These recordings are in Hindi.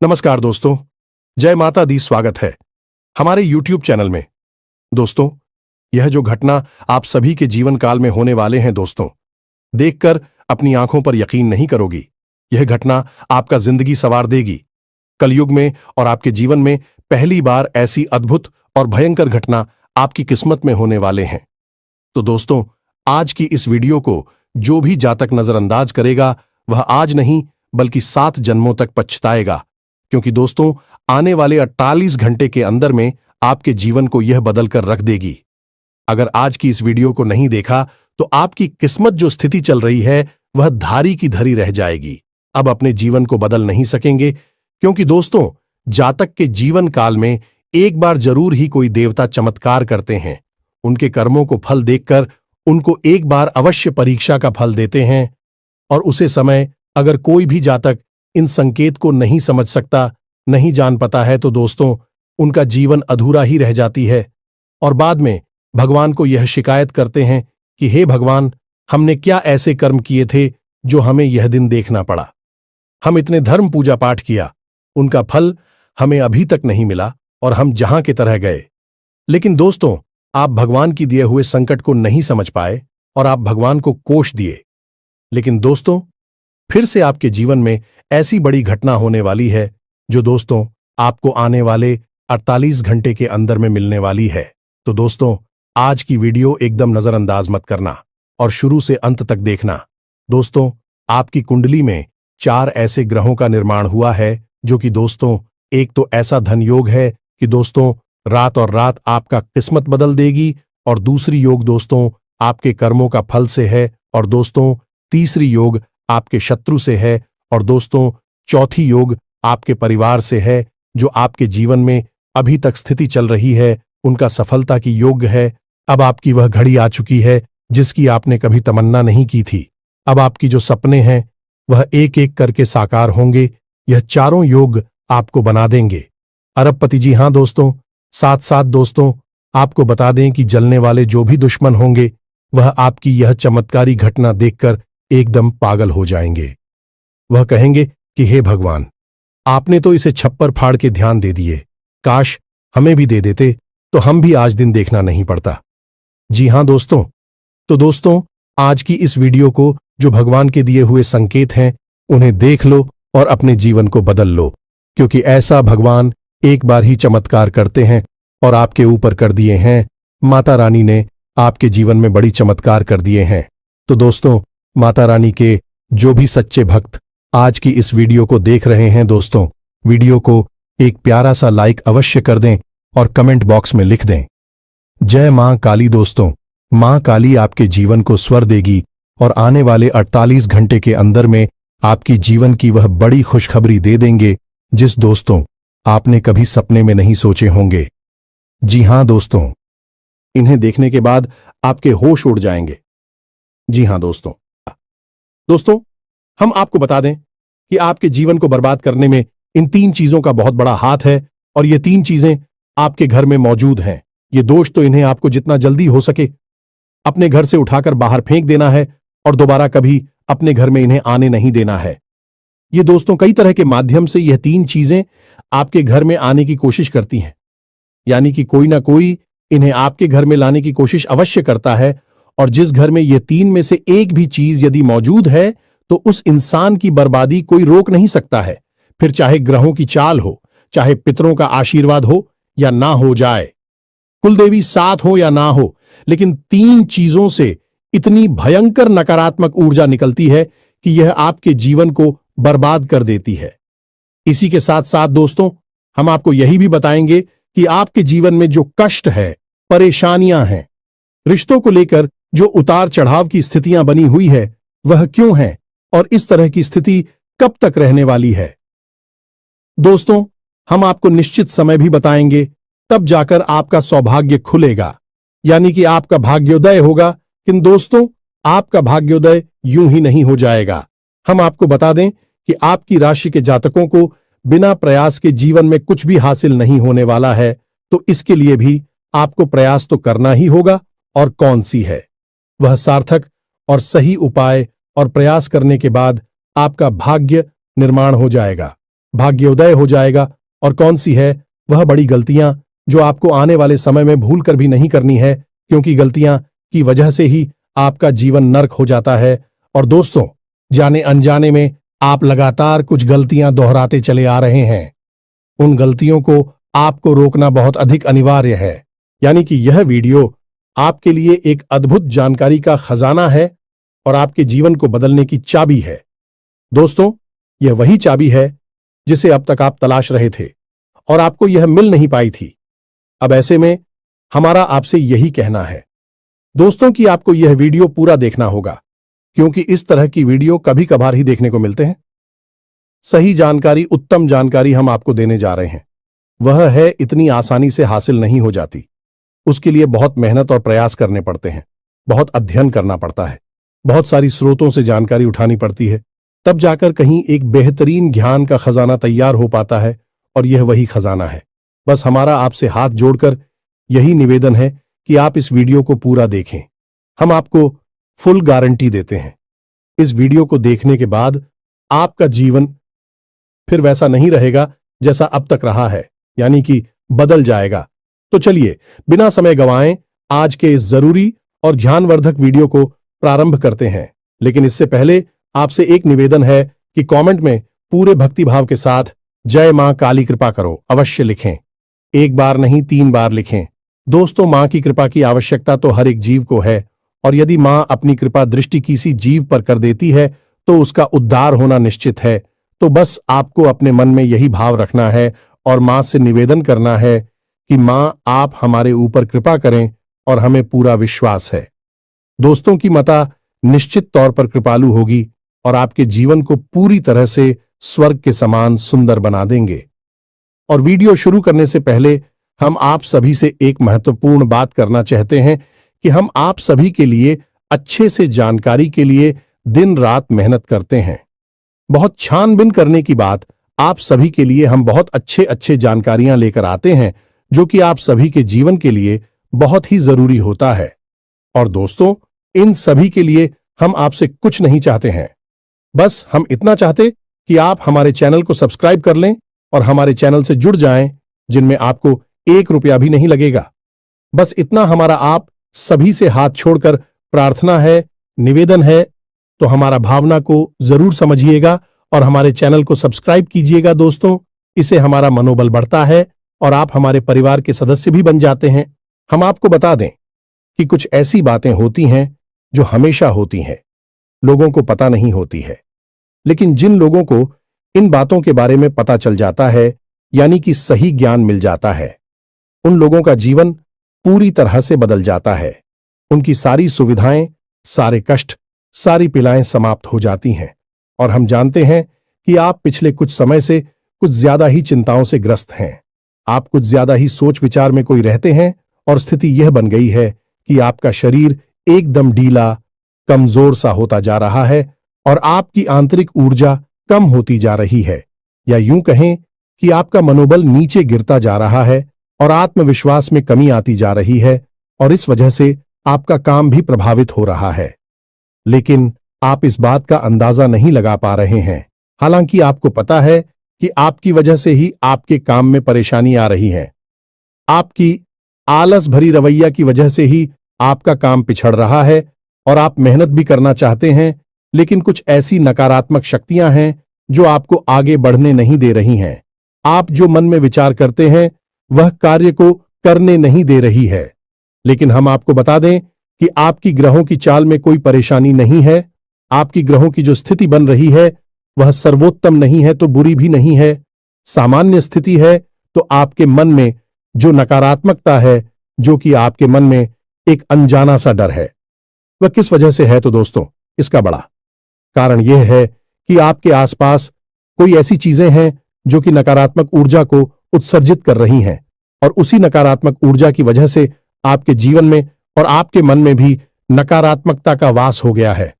नमस्कार दोस्तों, जय माता दी। स्वागत है हमारे YouTube चैनल में। दोस्तों, यह जो घटना आप सभी के जीवन काल में होने वाले हैं दोस्तों, देखकर अपनी आंखों पर यकीन नहीं करोगी। यह घटना आपका जिंदगी संवार देगी। कलयुग में और आपके जीवन में पहली बार ऐसी अद्भुत और भयंकर घटना आपकी किस्मत में होने वाले हैं। तो दोस्तों, आज की इस वीडियो को जो भी जातक नजरअंदाज करेगा वह आज नहीं बल्कि 7 जन्मों तक पछताएगा, क्योंकि दोस्तों आने वाले 48 घंटे के अंदर में आपके जीवन को यह बदल कर रख देगी। अगर आज की इस वीडियो को नहीं देखा तो आपकी किस्मत जो स्थिति चल रही है वह धारी की धरी रह जाएगी। अब अपने जीवन को बदल नहीं सकेंगे, क्योंकि दोस्तों जातक के जीवन काल में एक बार जरूर ही कोई देवता चमत्कार करते हैं। उनके कर्मों को फल देखकर उनको एक बार अवश्य परीक्षा का फल देते हैं, और उसे समय अगर कोई भी जातक इन संकेत को नहीं समझ सकता, नहीं जान पाता है, तो दोस्तों उनका जीवन अधूरा ही रह जाती है और बाद में भगवान को यह शिकायत करते हैं कि हे भगवान, हमने क्या ऐसे कर्म किए थे जो हमें यह दिन देखना पड़ा। हम इतने धर्म पूजा पाठ किया, उनका फल हमें अभी तक नहीं मिला और हम जहां के तरह गए। लेकिन दोस्तों, आप भगवान की दिए हुए संकट को नहीं समझ पाए और आप भगवान को कोष दिए। लेकिन दोस्तों, फिर से आपके जीवन में ऐसी बड़ी घटना होने वाली है जो दोस्तों आपको आने वाले 48 घंटे के अंदर में मिलने वाली है। तो दोस्तों, आज की वीडियो एकदम नजरअंदाज मत करना और शुरू से अंत तक देखना। दोस्तों, आपकी कुंडली में 4 ऐसे ग्रहों का निर्माण हुआ है जो कि दोस्तों, एक तो ऐसा धन योग है कि दोस्तों रात और रात आपका किस्मत बदल देगी, और दूसरी योग दोस्तों आपके कर्मों का फल से है, और दोस्तों तीसरी योग आपके शत्रु से है, और दोस्तों चौथी योग आपके परिवार से है जो आपके जीवन में अभी तक स्थिति चल रही है उनका सफलता की योग्य है। अब आपकी वह घड़ी आ चुकी है जिसकी आपने कभी तमन्ना नहीं की थी। अब आपकी जो सपने हैं वह एक एक करके साकार होंगे। यह चारों योग आपको बना देंगे अरबपति। जी हां दोस्तों, साथ साथ दोस्तों आपको बता दें कि जलने वाले जो भी दुश्मन होंगे वह आपकी यह चमत्कारी घटना देखकर एकदम पागल हो जाएंगे। वह कहेंगे कि हे भगवान, आपने तो इसे छप्पर फाड़ के ध्यान दे दिए, काश हमें भी दे देते तो हम भी आज दिन देखना नहीं पड़ता। जी हां दोस्तों, तो दोस्तों आज की इस वीडियो को जो भगवान के दिए हुए संकेत हैं उन्हें देख लो और अपने जीवन को बदल लो, क्योंकि ऐसा भगवान एक बार ही चमत्कार करते हैं और आपके ऊपर कर दिए हैं। माता रानी ने आपके जीवन में बड़ी चमत्कार कर दिए हैं। तो दोस्तों, माता रानी के जो भी सच्चे भक्त आज की इस वीडियो को देख रहे हैं दोस्तों, वीडियो को एक प्यारा सा लाइक अवश्य कर दें और कमेंट बॉक्स में लिख दें जय मां काली। दोस्तों, मां काली आपके जीवन को स्वर देगी और आने वाले 48 घंटे के अंदर में आपकी जीवन की वह बड़ी खुशखबरी दे देंगे जिस दोस्तों आपने कभी सपने में नहीं सोचे होंगे। जी हां दोस्तों, इन्हें देखने के बाद आपके होश उड़ जाएंगे। जी हां दोस्तों, हम आपको बता दें कि आपके जीवन को बर्बाद करने में इन 3 चीजों का बहुत बड़ा हाथ है, और ये 3 चीजें आपके घर में मौजूद हैं। ये दोष तो इन्हें आपको जितना जल्दी हो सके अपने घर से उठाकर बाहर फेंक देना है और दोबारा कभी अपने घर में इन्हें आने नहीं देना है। ये दोस्तों कई तरह के माध्यम से यह 3 चीजें आपके घर में आने की कोशिश करती हैं, यानी कि कोई ना कोई इन्हें आपके घर में लाने की कोशिश अवश्य करता है, और जिस घर में ये 3 में से एक भी चीज यदि मौजूद है तो उस इंसान की बर्बादी कोई रोक नहीं सकता है। फिर चाहे ग्रहों की चाल हो, चाहे पितरों का आशीर्वाद हो या ना हो जाए, कुलदेवी साथ हो या ना हो, लेकिन 3 चीजों से इतनी भयंकर नकारात्मक ऊर्जा निकलती है कि यह आपके जीवन को बर्बाद कर देती है। इसी के साथ साथ दोस्तों हम आपको यही भी बताएंगे कि आपके जीवन में जो कष्ट है, परेशानियां हैं, रिश्तों को लेकर जो उतार चढ़ाव की स्थितियां बनी हुई है वह क्यों है और इस तरह की स्थिति कब तक रहने वाली है। दोस्तों, हम आपको निश्चित समय भी बताएंगे, तब जाकर आपका सौभाग्य खुलेगा, यानी कि आपका भाग्योदय होगा। किंतु दोस्तों, आपका भाग्योदय यूं ही नहीं हो जाएगा। हम आपको बता दें कि आपकी राशि के जातकों को बिना प्रयास के जीवन में कुछ भी हासिल नहीं होने वाला है, तो इसके लिए भी आपको प्रयास तो करना ही होगा, और कौन सी है वह सार्थक और सही उपाय और प्रयास करने के बाद आपका भाग्य निर्माण हो जाएगा। भाग्योदय हो जाएगा और कौन सी है वह बड़ी गलतियां जो आपको आने वाले समय में भूल कर भी नहीं करनी है, क्योंकि गलतियां की वजह से ही आपका जीवन नर्क हो जाता है। और दोस्तों, जाने अनजाने में आप लगातार कुछ गलतियां दोहराते चले आ रहे हैं। उन गलतियों को आपको रोकना बहुत अधिक अनिवार्य है। यानी कि यह वीडियो आपके लिए एक अद्भुत जानकारी का खजाना है और आपके जीवन को बदलने की चाबी है। दोस्तों, यह वही चाबी है जिसे अब तक आप तलाश रहे थे और आपको यह मिल नहीं पाई थी। अब ऐसे में हमारा आपसे यही कहना है दोस्तों कि आपको यह वीडियो पूरा देखना होगा, क्योंकि इस तरह की वीडियो कभी कभार ही देखने को मिलते हैं। सही जानकारी, उत्तम जानकारी हम आपको देने जा रहे हैं। वह है इतनी आसानी से हासिल नहीं हो जाती। उसके लिए बहुत मेहनत और प्रयास करने पड़ते हैं, बहुत अध्ययन करना पड़ता है, बहुत सारी स्रोतों से जानकारी उठानी पड़ती है, तब जाकर कहीं एक बेहतरीन ज्ञान का खजाना तैयार हो पाता है। और यह वही खजाना है। बस हमारा आपसे हाथ जोड़कर यही निवेदन है कि आप इस वीडियो को पूरा देखें। हम आपको फुल गारंटी देते हैं, इस वीडियो को देखने के बाद आपका जीवन फिर वैसा नहीं रहेगा जैसा अब तक रहा है, यानी कि बदल जाएगा। तो चलिए बिना समय गंवाएं आज के इस जरूरी और ध्यानवर्धक वीडियो को प्रारंभ करते हैं। लेकिन इससे पहले आपसे एक निवेदन है कि कमेंट में पूरे भक्तिभाव के साथ जय मां काली कृपा करो अवश्य लिखें। एक बार नहीं 3 बार लिखें। दोस्तों, मां की कृपा की आवश्यकता तो हर एक जीव को है, और यदि मां अपनी कृपा दृष्टि किसी जीव पर कर देती है तो उसका उद्धार होना निश्चित है। तो बस आपको अपने मन में यही भाव रखना है और मां से निवेदन करना है कि मां आप हमारे ऊपर कृपा करें, और हमें पूरा विश्वास है दोस्तों की माता निश्चित तौर पर कृपालु होगी और आपके जीवन को पूरी तरह से स्वर्ग के समान सुंदर बना देंगे। और वीडियो शुरू करने से पहले हम आप सभी से एक महत्वपूर्ण बात करना चाहते हैं कि हम आप सभी के लिए अच्छे से जानकारी के लिए दिन रात मेहनत करते हैं। बहुत छानबीन करने की बात, आप सभी के लिए हम बहुत अच्छे जानकारियां लेकर आते हैं जो कि आप सभी के जीवन के लिए बहुत ही जरूरी होता है। और दोस्तों, इन सभी के लिए हम आपसे कुछ नहीं चाहते हैं, बस हम इतना चाहते कि आप हमारे चैनल को सब्सक्राइब कर लें और हमारे चैनल से जुड़ जाएं, जिनमें आपको 1 रुपया भी नहीं लगेगा। बस इतना हमारा आप सभी से हाथ छोड़कर प्रार्थना है, निवेदन है। तो हमारा भावना को जरूर समझिएगा और हमारे चैनल को सब्सक्राइब कीजिएगा दोस्तों। इससे हमारा मनोबल बढ़ता है और आप हमारे परिवार के सदस्य भी बन जाते हैं। हम आपको बता दें कि कुछ ऐसी बातें होती हैं जो हमेशा होती हैं, लोगों को पता नहीं होती है, लेकिन जिन लोगों को इन बातों के बारे में पता चल जाता है, यानी कि सही ज्ञान मिल जाता है, उन लोगों का जीवन पूरी तरह से बदल जाता है। उनकी सारी सुविधाएं, सारे कष्ट, सारी पीड़ाएं समाप्त हो जाती हैं। और हम जानते हैं कि आप पिछले कुछ समय से कुछ ज्यादा ही चिंताओं से ग्रस्त हैं। आप कुछ ज्यादा ही सोच विचार में कोई रहते हैं और स्थिति यह बन गई है कि आपका शरीर एकदम ढीला, कमजोर सा होता जा रहा है और आपकी आंतरिक ऊर्जा कम होती जा रही है, या यूं कहें कि आपका मनोबल नीचे गिरता जा रहा है और आत्मविश्वास में कमी आती जा रही है, और इस वजह से आपका काम भी प्रभावित हो रहा है। लेकिन आप इस बात का अंदाजा नहीं लगा पा रहे हैं। हालांकि आपको पता है कि आपकी वजह से ही आपके काम में परेशानी आ रही है। आपकी आलस भरी रवैया की वजह से ही आपका काम पिछड़ रहा है और आप मेहनत भी करना चाहते हैं, लेकिन कुछ ऐसी नकारात्मक शक्तियां हैं जो आपको आगे बढ़ने नहीं दे रही हैं। आप जो मन में विचार करते हैं वह कार्य को करने नहीं दे रही है। लेकिन हम आपको बता दें कि आपकी ग्रहों की चाल में कोई परेशानी नहीं है। आपकी ग्रहों की जो स्थिति बन रही है वह सर्वोत्तम नहीं है तो बुरी भी नहीं है, सामान्य स्थिति है। तो आपके मन में जो नकारात्मकता है, जो कि आपके मन में एक अनजाना सा डर है, वह किस वजह से है? तो दोस्तों, इसका बड़ा कारण यह है कि आपके आसपास कोई ऐसी चीजें हैं जो कि नकारात्मक ऊर्जा को उत्सर्जित कर रही हैं, और उसी नकारात्मक ऊर्जा की वजह से आपके जीवन में और आपके मन में भी नकारात्मकता का वास हो गया है।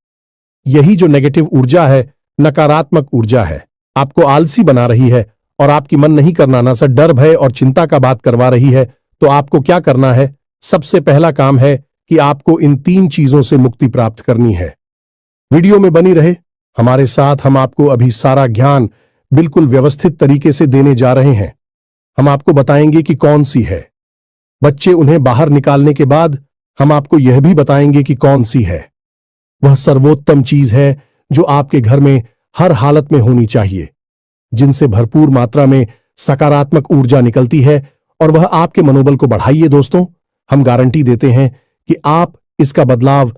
यही जो नेगेटिव ऊर्जा है, नकारात्मक ऊर्जा है, आपको आलसी बना रही है और आपकी मन नहीं करना ना सा डर, भय और चिंता का बात करवा रही है। तो आपको क्या करना है? सबसे पहला काम है कि आपको इन 3 चीजों से मुक्ति प्राप्त करनी है। वीडियो में बनी रहे हमारे साथ, हम आपको अभी सारा ज्ञान बिल्कुल व्यवस्थित तरीके से देने जा रहे हैं। हम आपको बताएंगे कि कौन सी है। बच्चे उन्हें बाहर निकालने के बाद हम आपको यह भी बताएंगे कि कौन सी है। वह सर्वोत्तम चीज है जो आपके घर में हर हालत में होनी चाहिए, जिनसे भरपूर मात्रा में सकारात्मक ऊर्जा निकलती है और वह आपके मनोबल को बढ़ाइए। दोस्तों, हम गारंटी देते हैं कि आप इसका बदलाव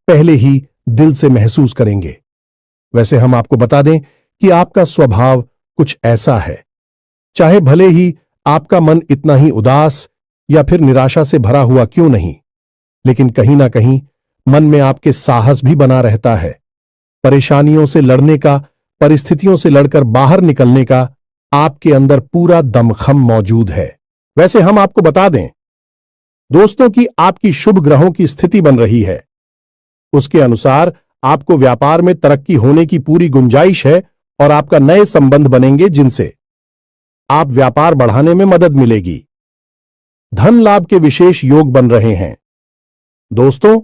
पहले ही दिल से महसूस करेंगे। वैसे हम आपको बता दें कि आपका स्वभाव कुछ ऐसा है, चाहे भले ही आपका मन इतना ही उदास या फिर निराशा से भरा हुआ क्यों नहीं, लेकिन कहीं ना कहीं मन में आपके साहस भी बना रहता है। परेशानियों से लड़ने का, परिस्थितियों से लड़कर बाहर निकलने का आपके अंदर पूरा दमखम मौजूद है। वैसे हम आपको बता दें दोस्तों कि आपकी शुभ ग्रहों की स्थिति बन रही है। उसके अनुसार आपको व्यापार में तरक्की होने की पूरी गुंजाइश है और आपका नए संबंध बनेंगे जिनसे आप व्यापार बढ़ाने में मदद मिलेगी। धन लाभ के विशेष योग बन रहे हैं दोस्तों,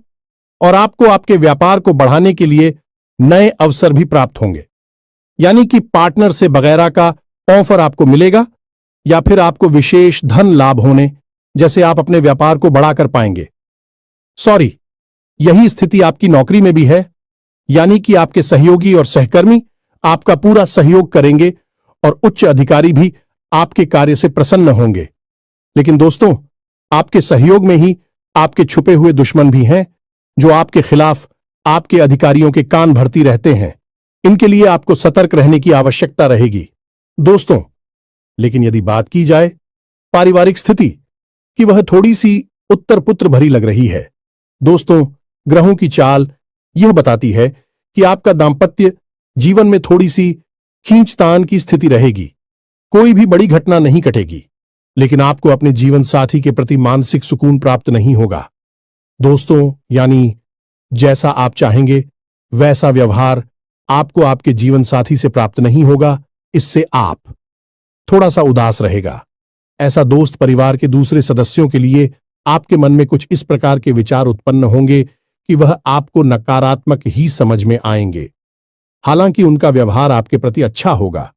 और आपको आपके व्यापार को बढ़ाने के लिए नए अवसर भी प्राप्त होंगे, यानी कि पार्टनर से वगैरह का ऑफर आपको मिलेगा या फिर आपको विशेष धन लाभ होने जैसे आप अपने व्यापार को बढ़ाकर पाएंगे। सॉरी, यही स्थिति आपकी नौकरी में भी है, यानी कि आपके सहयोगी और सहकर्मी आपका पूरा सहयोग करेंगे और उच्च अधिकारी भी आपके कार्य से प्रसन्न होंगे। लेकिन दोस्तों, आपके सहयोग में ही आपके छुपे हुए दुश्मन भी हैं जो आपके खिलाफ आपके अधिकारियों के कान भरती रहते हैं। इनके लिए आपको सतर्क रहने की आवश्यकता रहेगी दोस्तों। लेकिन यदि बात की जाए पारिवारिक स्थिति की, वह थोड़ी सी उत्तर पुत्र भरी लग रही है दोस्तों। ग्रहों की चाल यह बताती है कि आपका दांपत्य जीवन में थोड़ी सी खींचतान की स्थिति रहेगी। कोई भी बड़ी घटना नहीं घटेगी, लेकिन आपको अपने जीवन साथी के प्रति मानसिक सुकून प्राप्त नहीं होगा दोस्तों। यानी जैसा आप चाहेंगे वैसा व्यवहार आपको आपके जीवन साथी से प्राप्त नहीं होगा। इससे आप थोड़ा सा उदास रहेगा। ऐसा दोस्त परिवार के दूसरे सदस्यों के लिए आपके मन में कुछ इस प्रकार के विचार उत्पन्न होंगे कि वह आपको नकारात्मक ही समझ में आएंगे। हालांकि उनका व्यवहार आपके प्रति अच्छा होगा,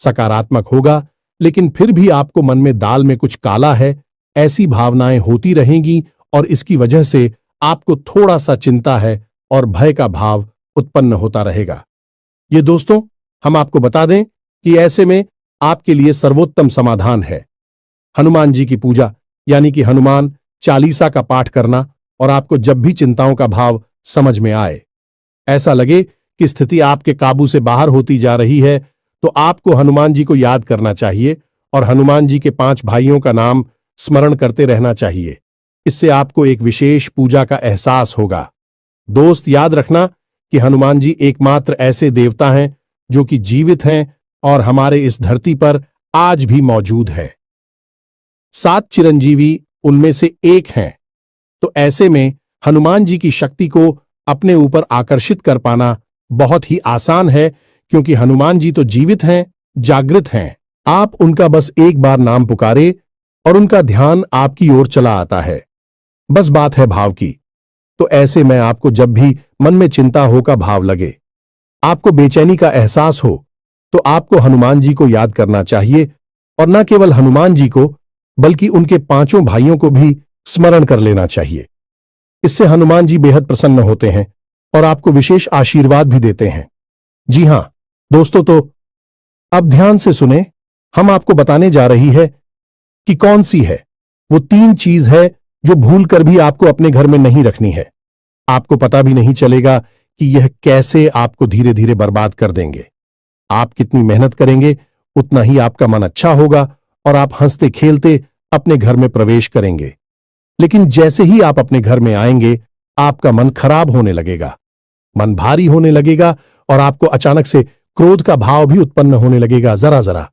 सकारात्मक होगा, लेकिन फिर भी आपको मन में दाल में कुछ काला है ऐसी भावनाएं होती रहेंगी और इसकी वजह से आपको थोड़ा सा चिंता है और भय का भाव उत्पन्न होता रहेगा। ये दोस्तों, हम आपको बता दें कि ऐसे में आपके लिए सर्वोत्तम समाधान है हनुमान जी की पूजा, यानी कि हनुमान चालीसा का पाठ करना। और आपको जब भी चिंताओं का भाव समझ में आए, ऐसा लगे कि स्थिति आपके काबू से बाहर होती जा रही है, तो आपको हनुमान जी को याद करना चाहिए और हनुमान जी के 5 भाइयों का नाम स्मरण करते रहना चाहिए। इससे आपको एक विशेष पूजा का एहसास होगा। दोस्त, याद रखना कि हनुमान जी एकमात्र ऐसे देवता हैं जो कि जीवित हैं और हमारे इस धरती पर आज भी मौजूद है। 7 चिरंजीवी उनमें से एक हैं, तो ऐसे में हनुमान जी की शक्ति को अपने ऊपर आकर्षित कर पाना बहुत ही आसान है, क्योंकि हनुमान जी तो जीवित हैं, जागृत हैं। आप उनका बस एक बार नाम पुकारे और उनका ध्यान आपकी ओर चला आता है। बस बात है भाव की। तो ऐसे में आपको जब भी मन में चिंता हो का भाव लगे, आपको बेचैनी का एहसास हो, तो आपको हनुमान जी को याद करना चाहिए और न केवल हनुमान जी को बल्कि उनके 5 भाइयों को भी स्मरण कर लेना चाहिए। इससे हनुमान जी बेहद प्रसन्न होते हैं और आपको विशेष आशीर्वाद भी देते हैं। जी हां दोस्तों, तो अब ध्यान से सुने। हम आपको बताने जा रही है कि कौन सी है वो 3 चीज है जो भूलकर भी आपको अपने घर में नहीं रखनी है। आपको पता भी नहीं चलेगा कि यह कैसे आपको धीरे धीरे बर्बाद कर देंगे। आप कितनी मेहनत करेंगे उतना ही आपका मन अच्छा होगा और आप हंसते खेलते अपने घर में प्रवेश करेंगे। लेकिन जैसे ही आप अपने घर में आएंगे, आपका मन खराब होने लगेगा, मन भारी होने लगेगा और आपको अचानक से क्रोध का भाव भी उत्पन्न होने लगेगा। जरा जरा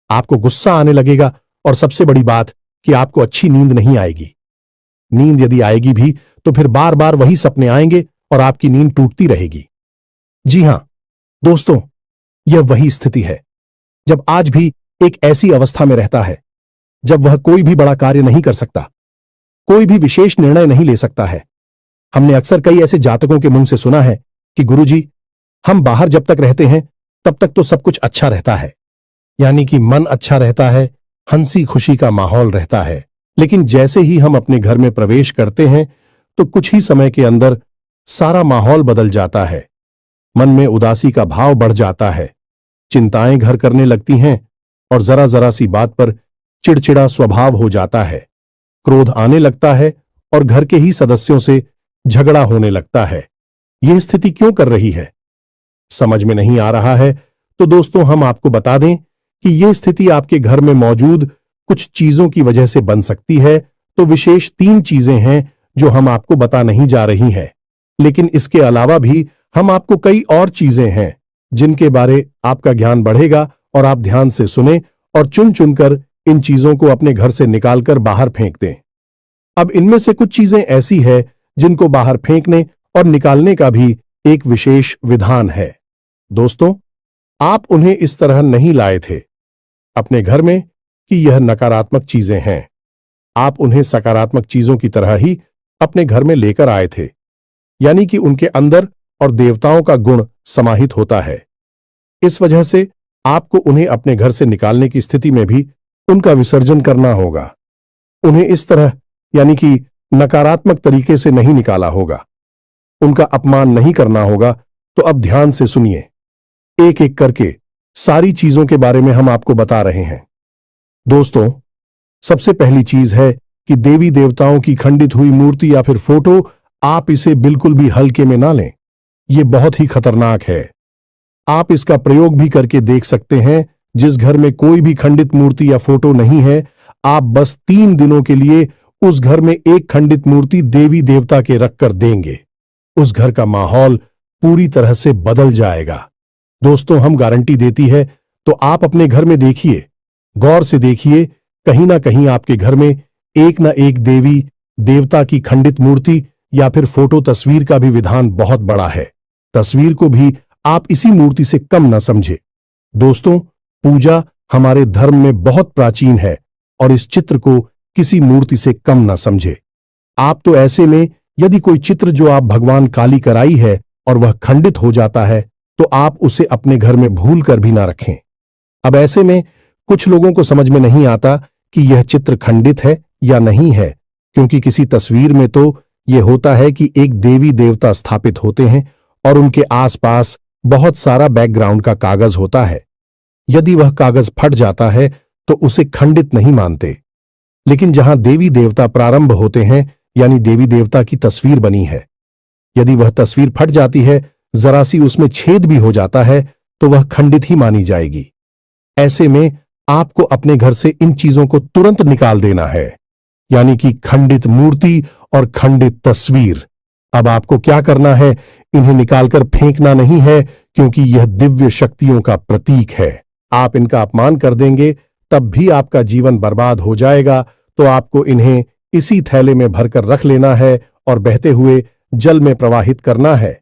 आपको गुस्सा आने लगेगा और सबसे बड़ी बात कि आपको अच्छी नींद नहीं आएगी। नींद यदि आएगी भी तो फिर बार बार वही सपने आएंगे और आपकी नींद टूटती रहेगी। जी हां दोस्तों, यह वही स्थिति है जब आज भी एक ऐसी अवस्था में रहता है जब वह कोई भी बड़ा कार्य नहीं कर सकता, कोई भी विशेष निर्णय नहीं ले सकता है। हमने अक्सर कई ऐसे जातकों के मुंह से सुना है कि गुरुजी, हम बाहर जब तक रहते हैं तब तक तो सब कुछ अच्छा रहता है, यानी कि मन अच्छा रहता है, हंसी खुशी का माहौल रहता है। लेकिन जैसे ही हम अपने घर में प्रवेश करते हैं तो कुछ ही समय के अंदर सारा माहौल बदल जाता है। मन में उदासी का भाव बढ़ जाता है, चिंताएं घर करने लगती हैं और जरा जरा सी बात पर चिड़चिड़ा स्वभाव हो जाता है। क्रोध आने लगता है और घर के ही सदस्यों से झगड़ा होने लगता है। यह स्थिति क्यों कर रही है, समझ में नहीं आ रहा है तो दोस्तों हम आपको बता दें कि यह स्थिति आपके घर में मौजूद कुछ चीजों की वजह से बन सकती है। तो विशेष 3 चीजें हैं जो हम आपको बता नहीं जा रही हैं, लेकिन इसके अलावा भी हम आपको कई और चीजें हैं जिनके बारे आपका ज्ञान बढ़ेगा और आप ध्यान से सुने और चुन चुनकर इन चीजों को अपने घर से निकालकर बाहर फेंक दें। अब इनमें से कुछ चीजें ऐसी है जिनको बाहर फेंकने और निकालने का भी एक विशेष विधान है। दोस्तों, आप उन्हें इस तरह नहीं लाए थे अपने घर में कि यह नकारात्मक चीजें हैं। आप उन्हें सकारात्मक चीजों की तरह ही अपने घर में लेकर आए थे, यानी कि उनके अंदर और देवताओं का गुण समाहित होता है। इस वजह से आपको उन्हें अपने घर से निकालने की स्थिति में भी उनका विसर्जन करना होगा। उन्हें इस तरह यानी कि नकारात्मक तरीके से नहीं निकाला होगा, उनका अपमान नहीं करना होगा। तो अब ध्यान से सुनिए, एक एक करके सारी चीजों के बारे में हम आपको बता रहे हैं। दोस्तों, सबसे पहली चीज है कि देवी देवताओं की खंडित हुई मूर्ति या फिर फोटो, आप इसे बिल्कुल भी हल्के में ना लें। यह बहुत ही खतरनाक है। आप इसका प्रयोग भी करके देख सकते हैं। जिस घर में कोई भी खंडित मूर्ति या फोटो नहीं है, आप बस 3 दिनों के लिए उस घर में एक खंडित मूर्ति देवी देवता के रखकर देंगे, उस घर का माहौल पूरी तरह से बदल जाएगा। दोस्तों, हम गारंटी देती है। तो आप अपने घर में देखिए, गौर से देखिए, कहीं ना कहीं आपके घर में एक ना एक देवी देवता की खंडित मूर्ति या फिर फोटो तस्वीर का भी विधान बहुत बड़ा है। तस्वीर को भी आप इसी मूर्ति से कम न समझे। दोस्तों, पूजा हमारे धर्म में बहुत प्राचीन है और इस चित्र को किसी मूर्ति से कम न समझे। आप तो ऐसे में यदि कोई चित्र जो आप भगवान काली कराई है और वह खंडित हो जाता है तो आप उसे अपने घर में भूल कर भी ना रखें। अब ऐसे में कुछ लोगों को समझ में नहीं आता कि यह चित्र खंडित है या नहीं है, क्योंकि किसी तस्वीर में तो यह होता है कि एक देवी देवता स्थापित होते हैं और उनके आसपास बहुत सारा बैकग्राउंड का कागज होता है। यदि वह कागज फट जाता है तो उसे खंडित नहीं मानते। लेकिन जहां देवी देवता प्रारंभ होते हैं, यानी देवी देवता की तस्वीर बनी है, यदि वह तस्वीर फट जाती है, जरा सी उसमें छेद भी हो जाता है, तो वह खंडित ही मानी जाएगी। ऐसे में आपको अपने घर से इन चीजों को तुरंत निकाल देना है, यानी कि खंडित मूर्ति और खंडित तस्वीर। अब आपको क्या करना है, इन्हें निकालकर फेंकना नहीं है, क्योंकि यह दिव्य शक्तियों का प्रतीक है। आप इनका अपमान कर देंगे तब भी आपका जीवन बर्बाद हो जाएगा। तो आपको इन्हें इसी थैले में भरकर रख लेना है और बहते हुए जल में प्रवाहित करना है।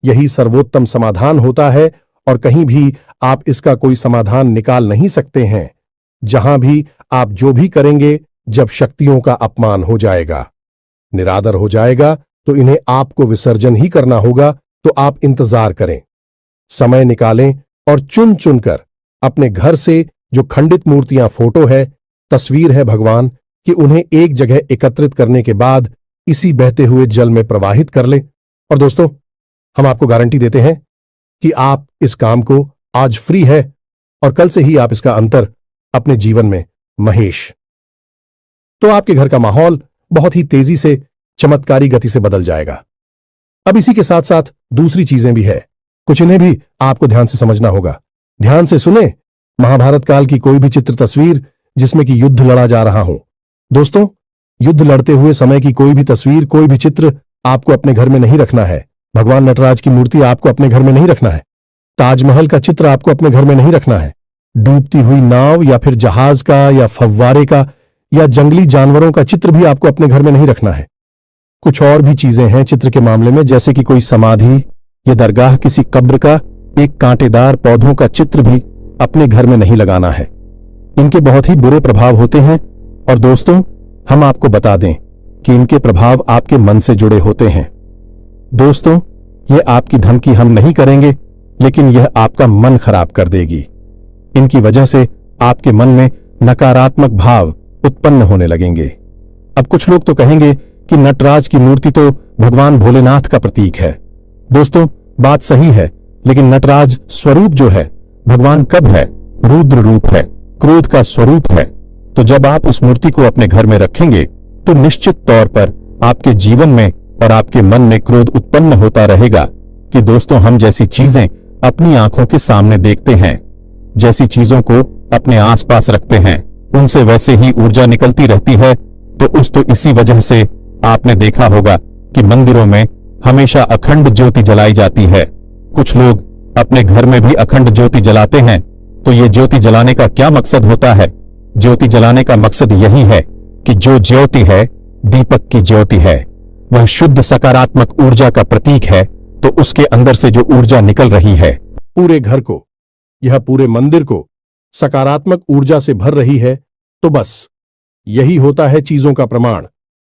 यही सर्वोत्तम समाधान होता है और कहीं भी आप इसका कोई समाधान निकाल नहीं सकते हैं। जहां भी आप जो भी करेंगे, जब शक्तियों का अपमान हो जाएगा, निरादर हो जाएगा, तो इन्हें आपको विसर्जन ही करना होगा। तो आप इंतजार करें, समय निकालें और चुन चुनकर अपने घर से जो खंडित मूर्तियां, फोटो है, तस्वीर है भगवान कि उन्हें एक जगह एकत्रित करने के बाद इसी बहते हुए जल में प्रवाहित कर लें। और दोस्तों, हम आपको गारंटी देते हैं कि आप इस काम को आज फ्री है और कल से ही आप इसका अंतर अपने जीवन में महेश, तो आपके घर का माहौल बहुत ही तेजी से चमत्कारी गति से बदल जाएगा। अब इसी के साथ साथ दूसरी चीजें भी है, कुछ इन्हें भी आपको ध्यान से समझना होगा। ध्यान से सुने, महाभारत काल की कोई भी चित्र तस्वीर जिसमें कि युद्ध लड़ा जा रहा हो, दोस्तों, युद्ध लड़ते हुए समय की कोई भी तस्वीर, कोई भी चित्र आपको अपने घर में नहीं रखना है। भगवान नटराज की मूर्ति आपको अपने घर में नहीं रखना है। ताजमहल का चित्र आपको अपने घर में नहीं रखना है। डूबती हुई नाव या फिर जहाज का या फव्वारे का या जंगली जानवरों का चित्र भी आपको अपने घर में नहीं रखना है। कुछ और भी चीजें हैं चित्र के मामले में, जैसे कि कोई समाधि या दरगाह, किसी कब्र का एक कांटेदार पौधों का चित्र भी अपने घर में नहीं लगाना है। इनके बहुत ही बुरे प्रभाव होते हैं और दोस्तों, हम आपको बता दें कि इनके प्रभाव आपके मन से जुड़े होते हैं। दोस्तों, ये आपकी धमकी हम नहीं करेंगे, लेकिन यह आपका मन खराब कर देगी। इनकी वजह से आपके मन में नकारात्मक भाव उत्पन्न होने लगेंगे। अब कुछ लोग तो कहेंगे कि नटराज की मूर्ति तो भगवान भोलेनाथ का प्रतीक है। दोस्तों, बात सही है, लेकिन नटराज स्वरूप जो है, भगवान कब है? रुद्र रूप है, क्रोध का स्वरूप है। तो जब आप उस मूर्ति को अपने घर में रखेंगे तो निश्चित तौर पर आपके जीवन में और आपके मन में क्रोध उत्पन्न होता रहेगा कि दोस्तों, हम जैसी चीजें अपनी आंखों के सामने देखते हैं, जैसी चीजों को अपने आसपास रखते हैं, उनसे वैसे ही ऊर्जा निकलती रहती है। तो इसी वजह से आपने देखा होगा कि मंदिरों में हमेशा अखंड ज्योति जलाई जाती है। कुछ लोग अपने घर में भी अखंड ज्योति जलाते हैं। तो ये ज्योति जलाने का क्या मकसद होता है? ज्योति जलाने का मकसद यही है कि जो ज्योति है, दीपक की ज्योति है, वह शुद्ध सकारात्मक ऊर्जा का प्रतीक है। तो उसके अंदर से जो ऊर्जा निकल रही है, पूरे घर को, यह पूरे मंदिर को सकारात्मक ऊर्जा से भर रही है, तो बस यही होता है चीजों का प्रमाण।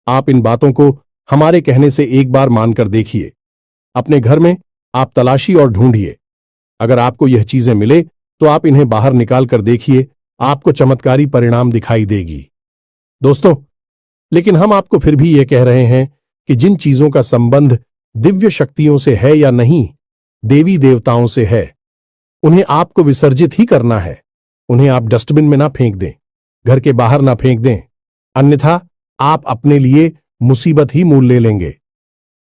आप इन बातों को हमारे कहने से एक बार मानकर देखिए। अपने घर में आप तलाशी और ढूंढिए। अगर आपको यह चीजें मिले तो आप इन्हें बाहर निकाल कर देखिए, आपको चमत्कारी परिणाम दिखाई देगी। दोस्तों, लेकिन हम आपको फिर भी यह कह रहे हैं कि जिन चीजों का संबंध दिव्य शक्तियों से है या नहीं, देवी देवताओं से है, उन्हें आपको विसर्जित ही करना है। उन्हें आप डस्टबिन में ना फेंक दें, घर के बाहर ना फेंक दें, अन्यथा आप अपने लिए मुसीबत ही मोल ले लेंगे।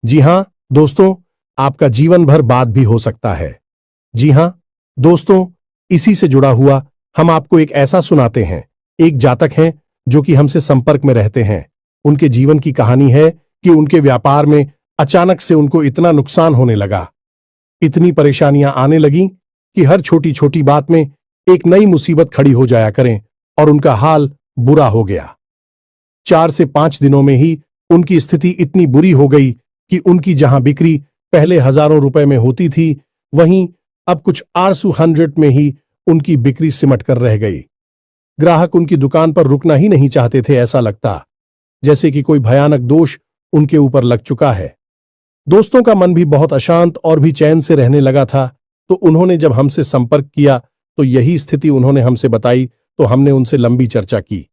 जी हां दोस्तों, आपका जीवन भर बाद भी हो सकता है। जी हां दोस्तों, इसी से जुड़ा हुआ हम आपको एक ऐसा सुनाते हैं। एक जातक हैं जो कि हमसे संपर्क में रहते हैं। उनके जीवन की कहानी है कि उनके व्यापार में अचानक से उनको इतना नुकसान होने लगा, इतनी परेशानियां आने लगीं कि हर छोटी छोटी बात में एक नई मुसीबत खड़ी हो जाया करें और उनका हाल बुरा हो गया। 4 से 5 दिनों में ही उनकी स्थिति इतनी बुरी हो गई कि उनकी जहां बिक्री पहले हजारों रुपए में होती थी, वहीं अब कुछ आरसू 100 में ही उनकी बिक्री सिमट कर रह गई। ग्राहक उनकी दुकान पर रुकना ही नहीं चाहते थे। ऐसा लगता जैसे कि कोई भयानक दोष उनके ऊपर लग चुका है। दोस्तों का मन भी बहुत अशांत और भी चैन से रहने लगा था। तो उन्होंने जब हमसे संपर्क किया तो यही स्थिति उन्होंने हमसे बताई। तो हमने उनसे लंबी चर्चा की।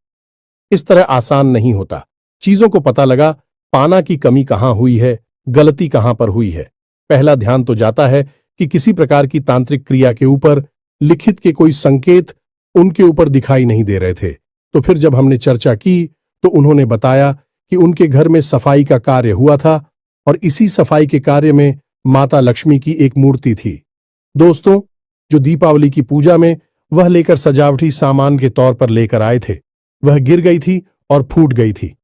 इस तरह आसान नहीं होता। चीजों को पता लगा पाना की कमी कहां हुई है, गलती कहां पर हुई है। पहला ध्यान तो जाता है कि किसी प्रकार की तांत्रिक क्रिया के ऊपर लिखित के कोई संकेत उनके ऊपर दिखाई नहीं दे रहे थे। तो फिर जब हमने चर्चा की तो उन्होंने बताया कि उनके घर में सफाई का कार्य हुआ था और इसी सफाई के कार्य में माता लक्ष्मी की एक मूर्ति थी। दोस्तों, जो दीपावली की पूजा में वह लेकर सजावटी सामान के तौर पर लेकर आए थे, वह गिर गई थी और फूट गई थी।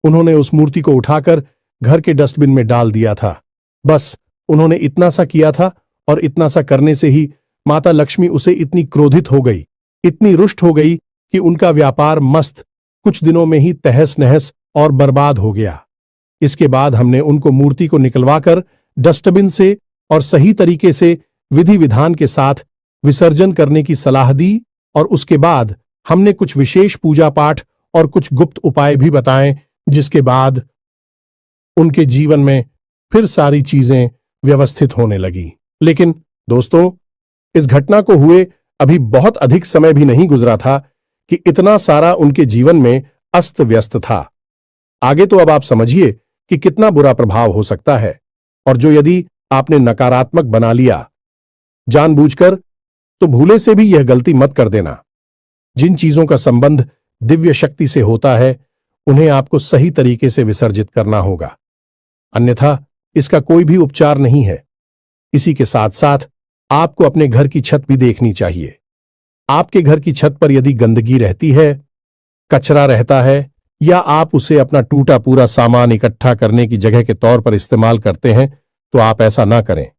उन्होंने उस मूर्ति को उठाकर घर के डस्टबिन में डाल दिया था। बस उन्होंने इतना सा किया था और इतना सा करने से ही माता लक्ष्मी उसे इतनी क्रोधित हो गई, इतनी रुष्ट हो गई कि उनका व्यापार मस्त कुछ दिनों में ही तहस नहस और बर्बाद हो गया। इसके बाद हमने उनको मूर्ति को निकलवाकर डस्टबिन से और सही तरीके से विधि विधान के साथ विसर्जन करने की सलाह दी और उसके बाद हमने कुछ विशेष पूजा पाठ और कुछ गुप्त उपाय भी बताएं, जिसके बाद उनके जीवन में फिर सारी चीजें व्यवस्थित होने लगी। लेकिन दोस्तों, इस घटना को हुए अभी बहुत अधिक समय भी नहीं गुजरा था कि इतना सारा उनके जीवन में अस्त व्यस्त था। आगे तो अब आप समझिए कि कितना बुरा प्रभाव हो सकता है, और जो यदि आपने नकारात्मक बना लिया जानबूझकर, तो भूले से भी यह गलती मत कर देना। जिन चीजों का संबंध दिव्य शक्ति से होता है, उन्हें आपको सही तरीके से विसर्जित करना होगा, अन्यथा इसका कोई भी उपचार नहीं है। इसी के साथ साथ आपको अपने घर की छत भी देखनी चाहिए। आपके घर की छत पर यदि गंदगी रहती है, कचरा रहता है, या आप उसे अपना टूटा पूरा सामान इकट्ठा करने की जगह के तौर पर इस्तेमाल करते हैं, तो आप ऐसा ना करें।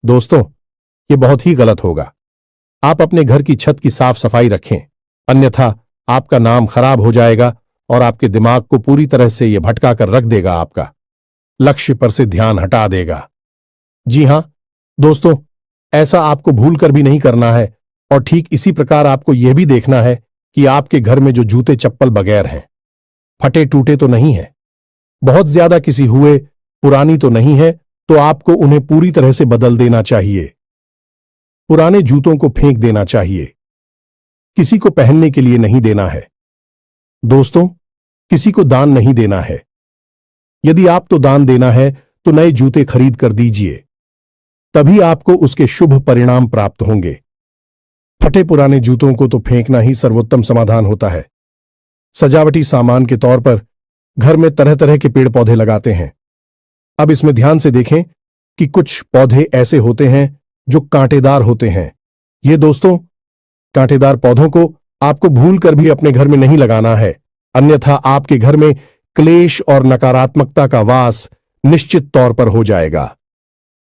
दोस्तों, ये बहुत ही गलत होगा। आप अपने घर की छत की साफ सफाई रखें, अन्यथा आपका नाम खराब हो जाएगा और आपके दिमाग को पूरी तरह से यह भटका कर रख देगा, आपका लक्ष्य पर से ध्यान हटा देगा। जी हां दोस्तों, ऐसा आपको भूल कर भी नहीं करना है। और ठीक इसी प्रकार आपको यह भी देखना है कि आपके घर में जो जूते चप्पल बगैर हैं, फटे टूटे तो नहीं है, बहुत ज्यादा किसी हुए पुरानी तो नहीं है, तो आपको उन्हें पूरी तरह से बदल देना चाहिए। पुराने जूतों को फेंक देना चाहिए। किसी को पहनने के लिए नहीं देना है। दोस्तों, किसी को दान नहीं देना है। यदि आपको दान देना है तो नए जूते खरीद कर दीजिए, तभी आपको उसके शुभ परिणाम प्राप्त होंगे। फटे पुराने जूतों को तो फेंकना ही सर्वोत्तम समाधान होता है। सजावटी सामान के तौर पर घर में तरह तरह के पेड़ पौधे लगाते हैं। अब इसमें ध्यान से देखें कि कुछ पौधे ऐसे होते हैं जो कांटेदार होते हैं। ये दोस्तों, कांटेदार पौधों को आपको भूल कर भी अपने घर में नहीं लगाना है, अन्यथा आपके घर में क्लेश और नकारात्मकता का वास निश्चित तौर पर हो जाएगा।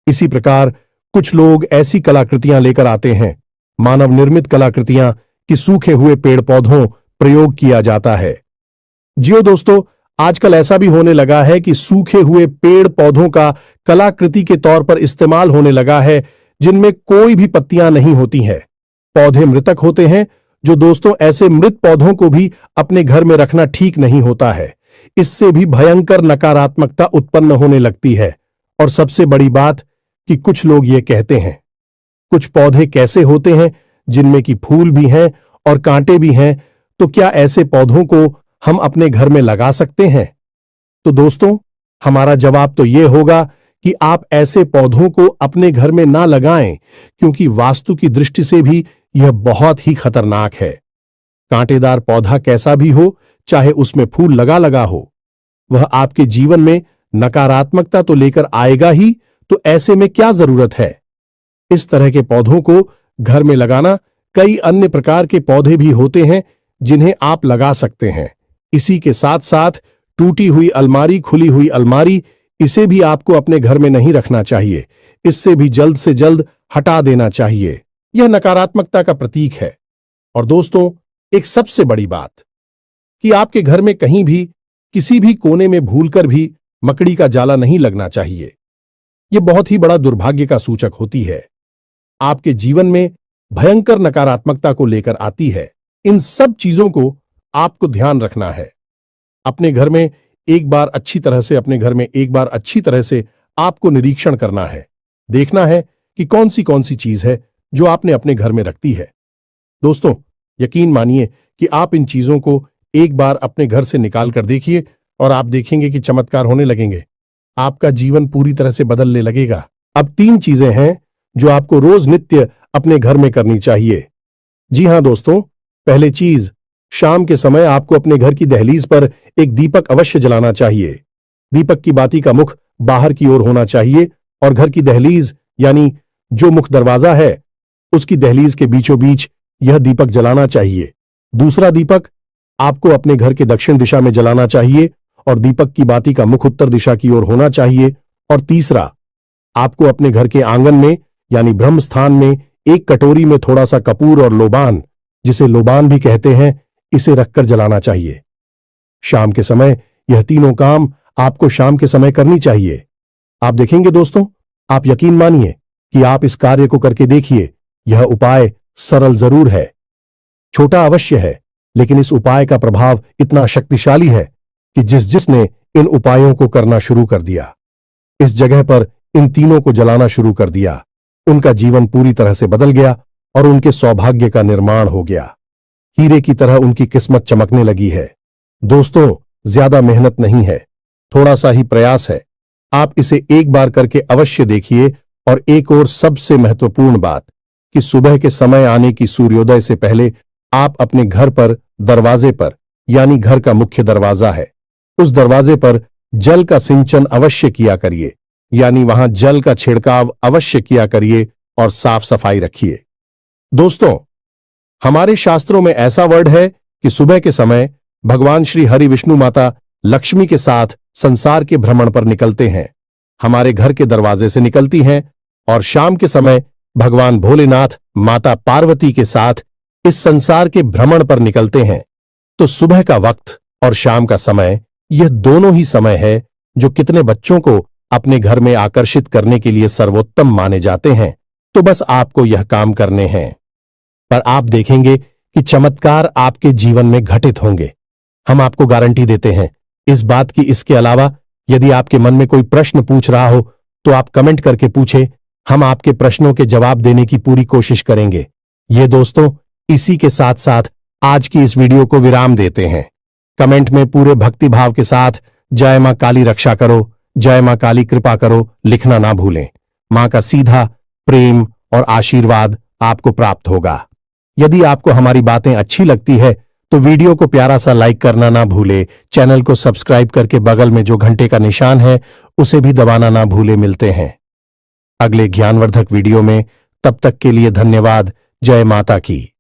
इसी प्रकार कुछ लोग ऐसी कलाकृतियां लेकर आते हैं, मानव निर्मित कलाकृतियां, कि सूखे हुए पेड़ पौधों प्रयोग किया जाता है। जियो दोस्तों, आजकल ऐसा भी होने लगा है कि सूखे हुए पेड़ पौधों का कलाकृति के तौर पर इस्तेमाल होने लगा है, जिनमें कोई भी पत्तियां नहीं होती हैं। पौधे मृतक होते हैं, जो दोस्तों ऐसे मृत पौधों को भी अपने घर में रखना ठीक नहीं होता है। इससे भी भयंकर नकारात्मकता उत्पन्न होने लगती है। और सबसे बड़ी बात कि कुछ लोग ये कहते हैं, कुछ पौधे कैसे होते हैं जिनमें कि फूल भी हैं और कांटे भी हैं, तो क्या ऐसे पौधों को हम अपने घर में लगा सकते हैं? तो दोस्तों, हमारा जवाब तो यह होगा कि आप ऐसे पौधों को अपने घर में ना लगाएं, क्योंकि वास्तु की दृष्टि से भी यह बहुत ही खतरनाक है। कांटेदार पौधा कैसा भी हो, चाहे उसमें फूल लगा लगा हो, वह आपके जीवन में नकारात्मकता तो लेकर आएगा ही, तो ऐसे में क्या जरूरत है? इस तरह के पौधों को घर में लगाना, कई अन्य प्रकार के पौधे भी होते हैं जिन्हें आप लगा सकते हैं। इसी के साथ साथ टूटी हुई अलमारी, खुली हुई अलमारी, इसे भी आपको अपने घर में नहीं रखना चाहिए। इससे भी जल्द से जल्द हटा देना चाहिए। यह नकारात्मकता का प्रतीक है। और दोस्तों, एक सबसे बड़ी बात कि आपके घर में कहीं भी किसी भी कोने में भूलकर भी मकड़ी का जाला नहीं लगना चाहिए। यह बहुत ही बड़ा दुर्भाग्य का सूचक होती है, आपके जीवन में भयंकर नकारात्मकता को लेकर आती है। इन सब चीजों को आपको ध्यान रखना है। अपने घर में एक बार अच्छी तरह से आपको निरीक्षण करना है। देखना है कि कौन सी चीज है जो आपने अपने घर में रखती है। दोस्तों, यकीन मानिए कि आप इन चीजों को एक बार अपने घर से निकाल कर देखिए और आप देखेंगे कि चमत्कार होने लगेंगे। आपका जीवन पूरी तरह से बदलने लगेगा। अब 3 चीजें हैं जो आपको रोज नित्य अपने घर में करनी चाहिए। जी हां दोस्तों, पहली चीज, शाम के समय आपको अपने घर की दहलीज पर एक दीपक अवश्य जलाना चाहिए। दीपक की बाती का मुख बाहर की ओर होना चाहिए और घर की दहलीज यानी जो मुख्य दरवाजा है उसकी दहलीज के बीचों बीच यह दीपक जलाना चाहिए। दूसरा दीपक आपको अपने घर के दक्षिण दिशा में जलाना चाहिए और दीपक की बाती का मुख उत्तर दिशा की ओर होना चाहिए। और तीसरा, आपको अपने घर के आंगन में यानी ब्रह्म स्थान में एक कटोरी में थोड़ा सा कपूर और लोबान, जिसे लोबान भी कहते हैं, इसे रखकर जलाना चाहिए। शाम के समय यह तीनों काम आपको शाम के समय करनी चाहिए। आप देखेंगे दोस्तों, आप यकीन मानिए कि आप इस कार्य को करके देखिए। यह उपाय सरल जरूर है, छोटा अवश्य है, लेकिन इस उपाय का प्रभाव इतना शक्तिशाली है कि जिसने इन उपायों को करना शुरू कर दिया, इस जगह पर इन तीनों को जलाना शुरू कर दिया, उनका जीवन पूरी तरह से बदल गया और उनके सौभाग्य का निर्माण हो गया। हीरे की तरह उनकी किस्मत चमकने लगी है। दोस्तों, ज्यादा मेहनत नहीं है, थोड़ा सा ही प्रयास है। आप इसे एक बार करके अवश्य देखिए। और एक और सबसे महत्वपूर्ण बात कि सुबह के समय आने की सूर्योदय से पहले आप अपने घर पर दरवाजे पर यानी घर का मुख्य दरवाजा है, उस दरवाजे पर जल का सिंचन अवश्य किया करिए, यानी वहां जल का छिड़काव अवश्य किया करिए और साफ सफाई रखिए। दोस्तों, हमारे शास्त्रों में ऐसा वर्ड है कि सुबह के समय भगवान श्री हरि विष्णु माता लक्ष्मी के साथ संसार के भ्रमण पर निकलते हैं, हमारे घर के दरवाजे से निकलती हैं, और शाम के समय भगवान भोलेनाथ माता पार्वती के साथ इस संसार के भ्रमण पर निकलते हैं। तो सुबह का वक्त और शाम का समय, यह दोनों ही समय है जो कितने बच्चों को अपने घर में आकर्षित करने के लिए सर्वोत्तम माने जाते हैं। तो बस आपको यह काम करने हैं, पर आप देखेंगे कि चमत्कार आपके जीवन में घटित होंगे। हम आपको गारंटी देते हैं इस बात की। इसके अलावा यदि आपके मन में कोई प्रश्न पूछ रहा हो तो आप कमेंट करके पूछें, हम आपके प्रश्नों के जवाब देने की पूरी कोशिश करेंगे। ये दोस्तों, इसी के साथ साथ आज की इस वीडियो को विराम देते हैं। कमेंट में पूरे भक्तिभाव के साथ जय मां काली रक्षा करो, जय मां काली कृपा करो लिखना ना भूलें। मां का सीधा प्रेम और आशीर्वाद आपको प्राप्त होगा। यदि आपको हमारी बातें अच्छी लगती है तो वीडियो को प्यारा सा लाइक करना ना भूले, चैनल को सब्सक्राइब करके बगल में जो घंटे का निशान है उसे भी दबाना ना भूले। मिलते हैं अगले ज्ञानवर्धक वीडियो में, तब तक के लिए धन्यवाद। जय माता की।